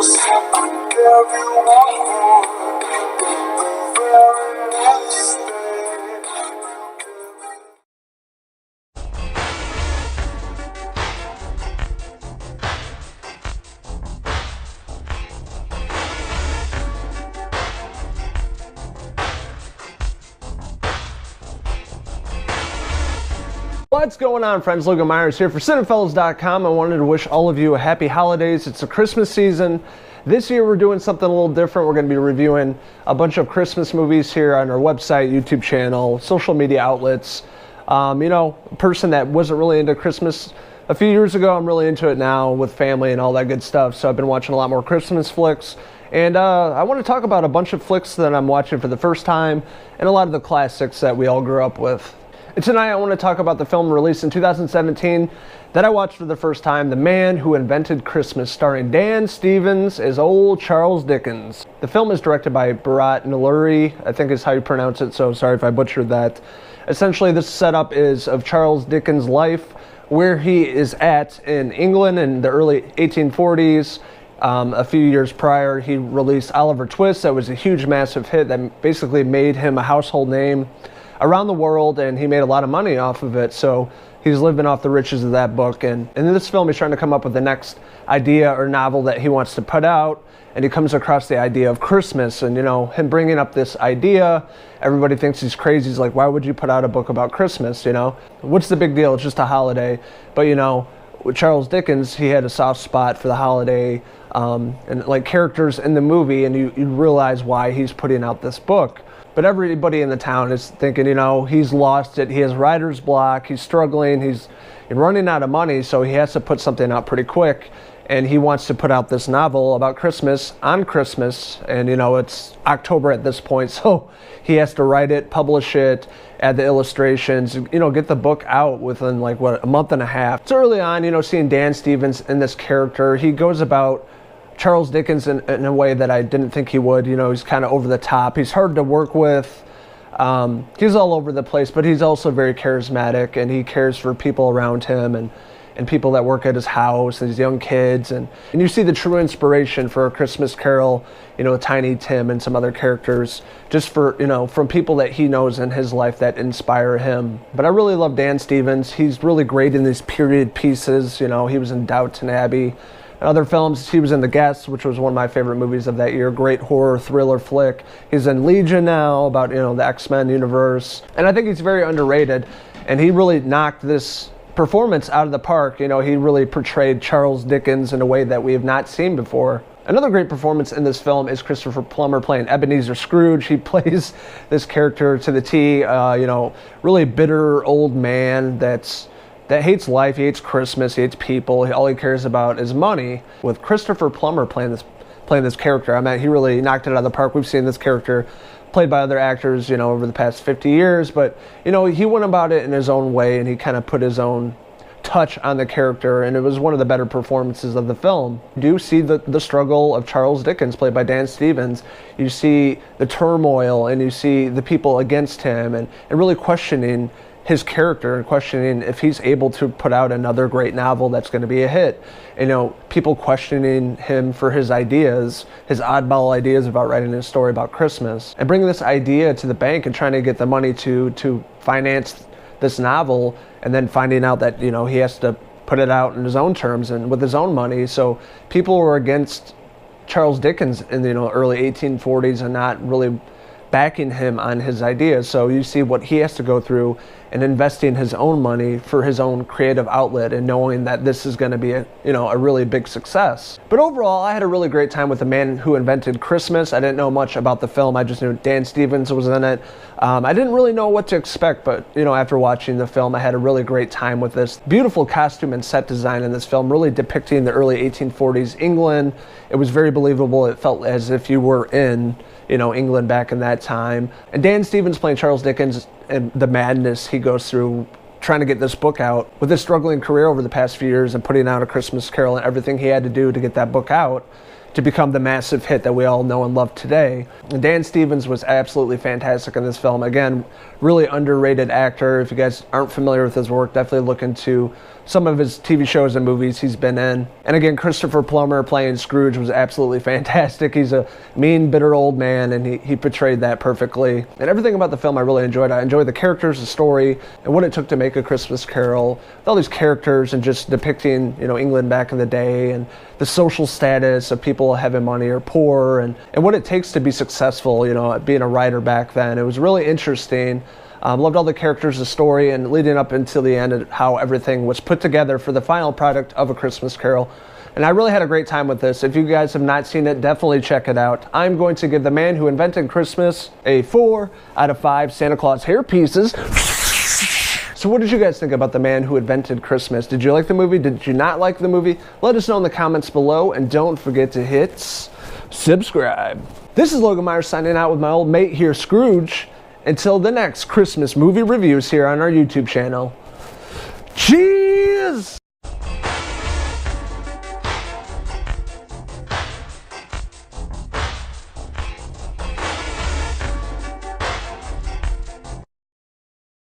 close, I could give you one more. The very next day. What's going on, friends? Logan Myers here for Cinephellas.com. I wanted to wish all of you a happy holidays. It's the Christmas season. This year we're doing something a little different. We're going to be reviewing a bunch of Christmas movies here on our website, YouTube channel, social media outlets. A person that wasn't really into Christmas a few years ago, I'm really into it now with family and all that good stuff. So I've been watching a lot more Christmas flicks. And I want to talk about a bunch of flicks that I'm watching for the first time and a lot of the classics that we all grew up with. And tonight I want to talk about the film released in 2017 that I watched for the first time, The Man Who Invented Christmas, starring Dan Stevens as old Charles Dickens. The film is directed by Bharat, Nalluri, I think is how you pronounce it, so sorry if I butchered that. Essentially, this setup is of Charles Dickens' life, where he is at in England in the early 1840s. A few years prior, he released Oliver Twist. That was a huge, massive hit that basically made him a household name around the world, and he made a lot of money off of it. So he's living off the riches of that book. And in this film, he's trying to come up with the next idea or novel that he wants to put out. And he comes across the idea of Christmas, and him bringing up this idea, everybody thinks he's crazy. He's like, why would you put out a book about Christmas? What's the big deal? It's just a holiday. But with Charles Dickens, he had a soft spot for the holiday, and like characters in the movie, and you realize why he's putting out this book. But everybody in the town is thinking, he's lost it. He has writer's block. He's struggling. He's running out of money, so he has to put something out pretty quick. And he wants to put out this novel about Christmas on Christmas. And, it's October at this point, so he has to write it, publish it, add the illustrations, get the book out within, a month and a half. So early on, seeing Dan Stevens in this character, he goes about Charles Dickens in a way that I didn't think he would. He's kind of over the top. He's hard to work with. He's all over the place, but he's also very charismatic, and he cares for people around him and people that work at his house, these young kids. And you see the true inspiration for A Christmas Carol, Tiny Tim and some other characters, just for, from people that he knows in his life that inspire him. But I really love Dan Stevens. He's really great in these period pieces. He was in Downton Abbey. Other films, he was in The Guest, which was one of my favorite movies of that year. Great horror thriller flick. He's in Legion now, about the X-Men universe, and I think he's very underrated. And he really knocked this performance out of the park. He really portrayed Charles Dickens in a way that we have not seen before. Another great performance in this film is Christopher Plummer playing Ebenezer Scrooge. He plays this character to the T. Really bitter old man that hates life, he hates Christmas, he hates people. All he cares about is money. With Christopher Plummer playing this character, he really knocked it out of the park. We've seen this character played by other actors, over the past 50 years, but he went about it in his own way, and he kind of put his own touch on the character, and it was one of the better performances of the film. You do see the struggle of Charles Dickens, played by Dan Stevens. You see the turmoil, and you see the people against him, and really questioning his character and questioning if he's able to put out another great novel that's going to be a hit. People questioning him for his ideas, his oddball ideas about writing a story about Christmas, and bringing this idea to the bank and trying to get the money to finance this novel, and then finding out that he has to put it out in his own terms and with his own money. So people were against Charles Dickens in the early 1840s and not really backing him on his ideas. So you see what he has to go through and investing his own money for his own creative outlet, and knowing that this is going to be a really big success. But overall, I had a really great time with The Man Who Invented Christmas. I didn't know much about the film. I just knew Dan Stevens was in it. I didn't really know what to expect, but after watching the film, I had a really great time with this. Beautiful costume and set design in this film, really depicting the early 1840s England. It was very believable. It felt as if you were in England back in that time. And Dan Stevens playing Charles Dickens and the madness he goes through trying to get this book out with his struggling career over the past few years and putting out A Christmas Carol and everything he had to do to get that book out. to become the massive hit that we all know and love today. And Dan Stevens was absolutely fantastic in this film. Again, really underrated actor. If you guys aren't familiar with his work, definitely look into some of his TV shows and movies he's been in. And again, Christopher Plummer playing Scrooge was absolutely fantastic. He's a mean, bitter old man, and he portrayed that perfectly. And everything about the film I really enjoyed. I enjoyed the characters, the story, and what it took to make A Christmas Carol. With all these characters and just depicting, England back in the day and the social status of people having money or poor, and what it takes to be successful, being a writer back then. It was really interesting. Loved all the characters, the story, and leading up until the end, how everything was put together for the final product of A Christmas Carol. And I really had a great time with this. If you guys have not seen it, definitely check it out. I'm going to give The Man Who Invented Christmas a 4 out of 5 Santa Claus hair pieces. So what did you guys think about The Man Who Invented Christmas? Did you like the movie? Did you not like the movie? Let us know in the comments below, and don't forget to hit subscribe. This is Logan Myers signing out with my old mate here, Scrooge. Until the next Christmas movie reviews here on our YouTube channel. Cheers!